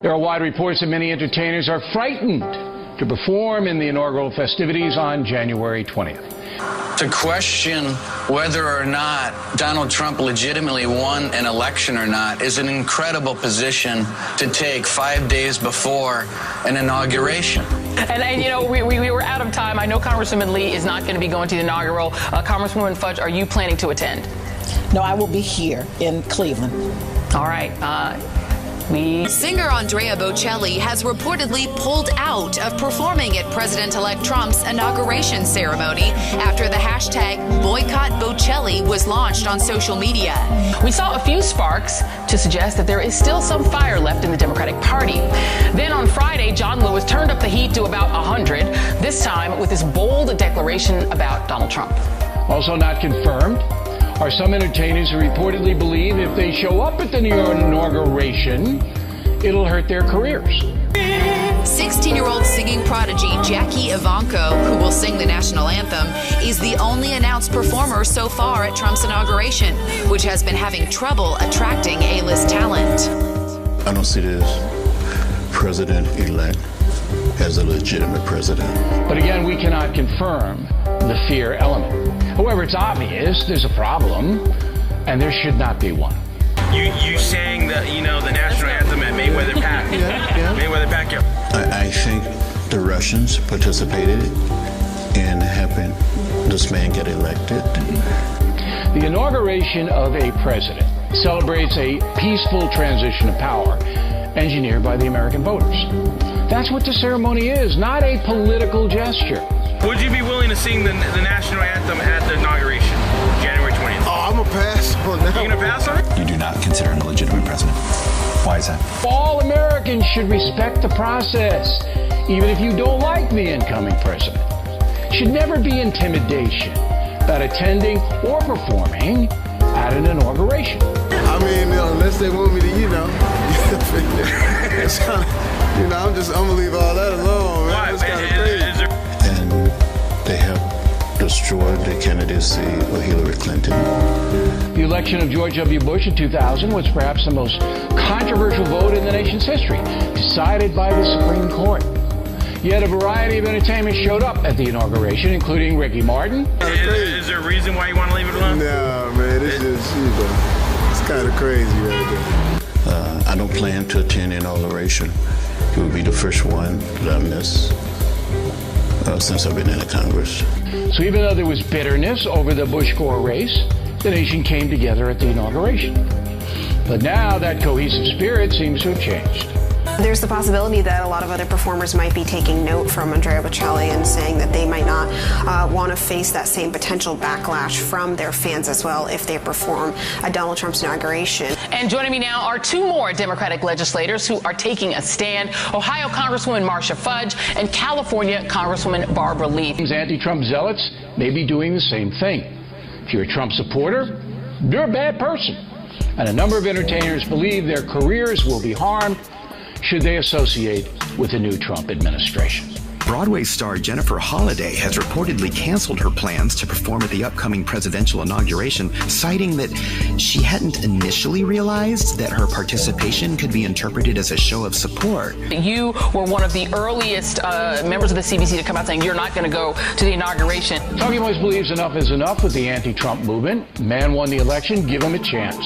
There are wide reports that many entertainers are frightened to perform in the inaugural festivities on January 20th. To question whether or not Donald Trump legitimately won an election or not is an incredible position to take 5 days before an inauguration. And you know, we were out of time. I know Congresswoman Lee is not going to be going to the inaugural. Congresswoman Fudge, are you planning to attend? No, I will be here in Cleveland. All right. Singer Andrea Bocelli has reportedly pulled out of performing at President-elect Trump's inauguration ceremony after the hashtag #BoycottBocelli was launched on social media. We saw a few sparks to suggest that there is still some fire left in the Democratic Party. Then on Friday, John Lewis turned up the heat to about 100, this time with his bold declaration about Donald Trump. Also not confirmed are some entertainers who reportedly believe if they show up at the inauguration, it'll hurt their careers. 16-year-old singing prodigy Jackie Evancho, who will sing the national anthem, is the only announced performer so far at Trump's inauguration, which has been having trouble attracting A-list talent. I don't see this president-elect as a legitimate president. But again, we cannot confirm the fear element. However, it's obvious there's a problem, and there should not be one. You sang the national anthem at Mayweather Park. Mayweather Park. I think the Russians participated in helping this man get elected. The inauguration of a president celebrates a peaceful transition of power engineered by the American voters. That's what the ceremony is, not a political gesture. Would you be willing to sing the national anthem at the inauguration, January 20th? Oh, I'm going to pass on that. You're going to pass on it? You do not consider him a legitimate president. Why is that? All Americans should respect the process, even if you don't like the incoming president. Should never be intimidation about attending or performing at an inauguration. I mean, unless they want me to, I'm going to leave all that alone, man. Why? It's kind of crazy. And they have destroyed the candidacy of Hillary Clinton. The election of George W. Bush in 2000 was perhaps the most controversial vote in the nation's history, decided by the Supreme Court. Yet a variety of entertainment showed up at the inauguration, including Ricky Martin. Is there a reason why you want to leave it alone? No, man, it's just, it's kind of crazy right there. I don't plan to attend the inauguration. It will be the first one that I miss since I've been in the Congress. So even though there was bitterness over the Bush-Gore race, the nation came together at the inauguration. But now that cohesive spirit seems to have changed. There's the possibility that a lot of other performers might be taking note from Andrea Bocelli and saying that they might not want to face that same potential backlash from their fans as well if they perform at Donald Trump's inauguration. And joining me now are two more Democratic legislators who are taking a stand: Ohio Congresswoman Marcia Fudge and California Congresswoman Barbara Lee. Anti-Trump zealots may be doing the same thing. If you're a Trump supporter, you're a bad person. And a number of entertainers believe their careers will be harmed should they associate with the new Trump administration. Broadway star Jennifer Holliday has reportedly canceled her plans to perform at the upcoming presidential inauguration, citing that she hadn't initially realized that her participation could be interpreted as a show of support. You were one of the earliest members of the CBC to come out saying you're not going to go to the inauguration. Talking Points believes enough is enough with the anti-Trump movement. Man won the election, give him a chance.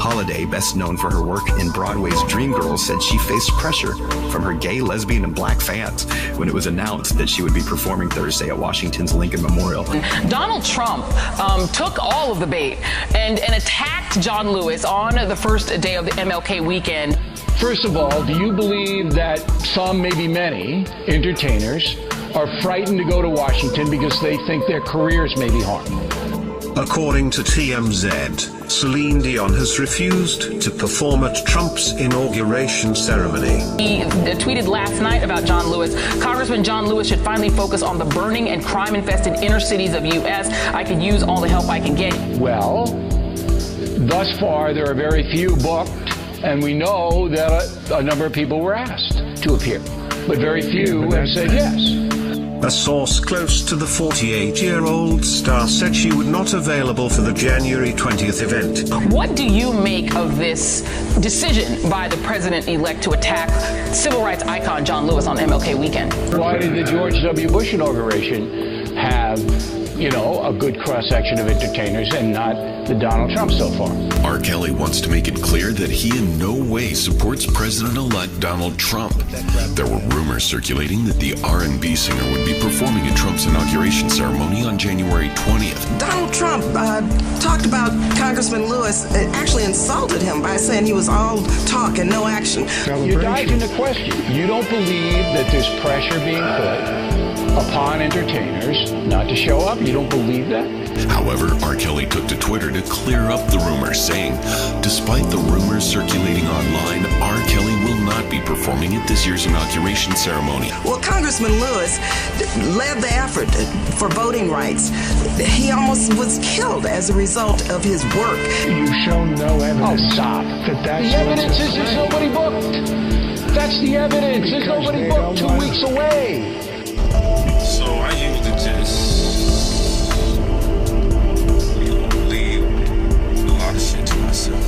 Holliday, best known for her work in Broadway's Dreamgirls, said she faced pressure from her gay, lesbian, and black fans when it was announced that she would be performing Thursday at Washington's Lincoln Memorial. Donald Trump took all of the bait and attacked John Lewis on the first day of the MLK weekend. First of all, do you believe that some, maybe many, entertainers are frightened to go to Washington because they think their careers may be harmed? According to TMZ, Celine Dion has refused to perform at Trump's inauguration ceremony. He tweeted last night about John Lewis. Congressman John Lewis should finally focus on the burning and crime-infested inner cities of U.S. I could use all the help I can get. Well, thus far there are very few booked, and we know that a number of people were asked to appear, but very few have said yes. A source close to the 48-year-old star said she would not available for the January 20th event. What do you make of this decision by the president-elect to attack civil rights icon John Lewis on MLK weekend? Why did the George W. Bush inauguration have, a good cross-section of entertainers and not the Donald Trump so far? R. Kelly wants to make it clear that he in no way supports President-elect Donald Trump. There were rumors circulating that the R&B singer would be performing at Trump's inauguration ceremony on January 20th. Donald Trump talked about Congressman Lewis, actually insulted him by saying he was all talk and no action. You dodging the question. You don't believe that there's pressure being put upon entertainers not to show up? You don't believe that? However, R. Kelly took to Twitter to clear up the rumors, saying, despite the rumors circulating online, R. Kelly will not be performing at this year's inauguration ceremony. Well, Congressman Lewis led the effort for voting rights. He almost was killed as a result of his work. You've shown no evidence. Oh, stop. That's the evidence is there's nobody booked. That's the evidence. There's nobody booked 2 weeks away. So I used to just leave a lot of shit to myself.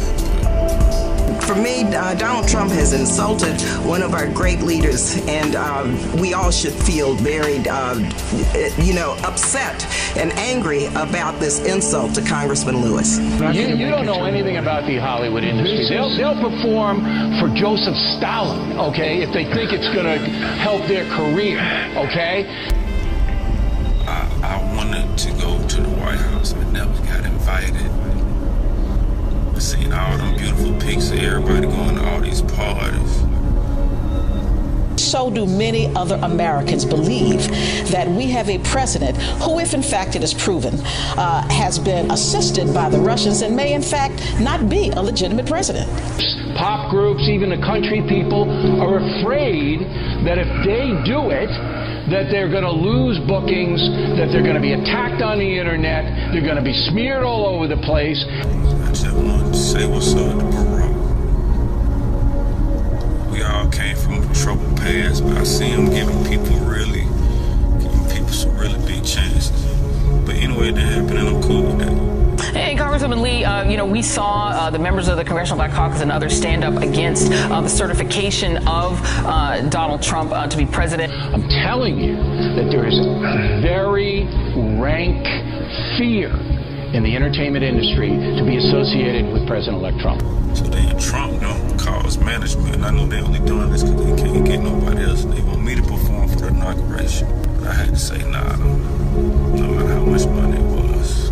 For me, Donald Trump has insulted one of our great leaders, and we all should feel very, upset and angry about this insult to Congressman Lewis. You don't know anything about the Hollywood industry. They'll perform for Joseph Stalin, okay, if they think it's going to help their career, okay? I wanted to go to the White House. I never got invited. I seen all them beautiful pics of everybody going to all these parties. So do many other Americans believe that we have a president who, if in fact it is proven, has been assisted by the Russians and may in fact not be a legitimate president. Pop groups, even the country people, are afraid that if they do it, that they're going to lose bookings, that they're going to be attacked on the internet, they're going to be smeared all over the place. I just wanted to say what's up to Barack. We all came from a troubled past, but I see him giving people some really big chances. But anyway, it didn't happen, and I'm cool with that. And Congresswoman Lee, we saw the members of the Congressional Black Caucus and others stand up against the certification of Donald Trump to be president. I'm telling you that there is very rank fear in the entertainment industry to be associated with President-elect Trump. So then Trump don't cause management. I know they're only doing this because they can't get nobody else. They want me to perform for the inauguration. But I had to say, nah, no matter how much money it was.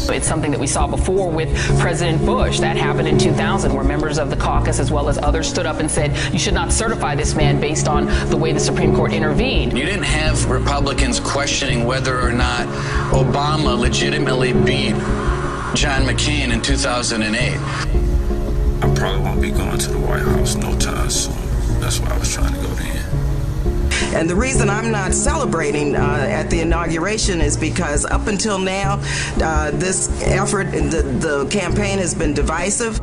It's something that we saw before with President Bush. That happened in 2000, where members of the caucus as well as others stood up and said, you should not certify this man based on the way the Supreme Court intervened. You didn't have Republicans questioning whether or not Obama legitimately beat John McCain in 2008. I probably won't be going to the White House no time soon. That's why I was trying to go there. And the reason I'm not celebrating at the inauguration is because up until now, this effort, the campaign has been divisive.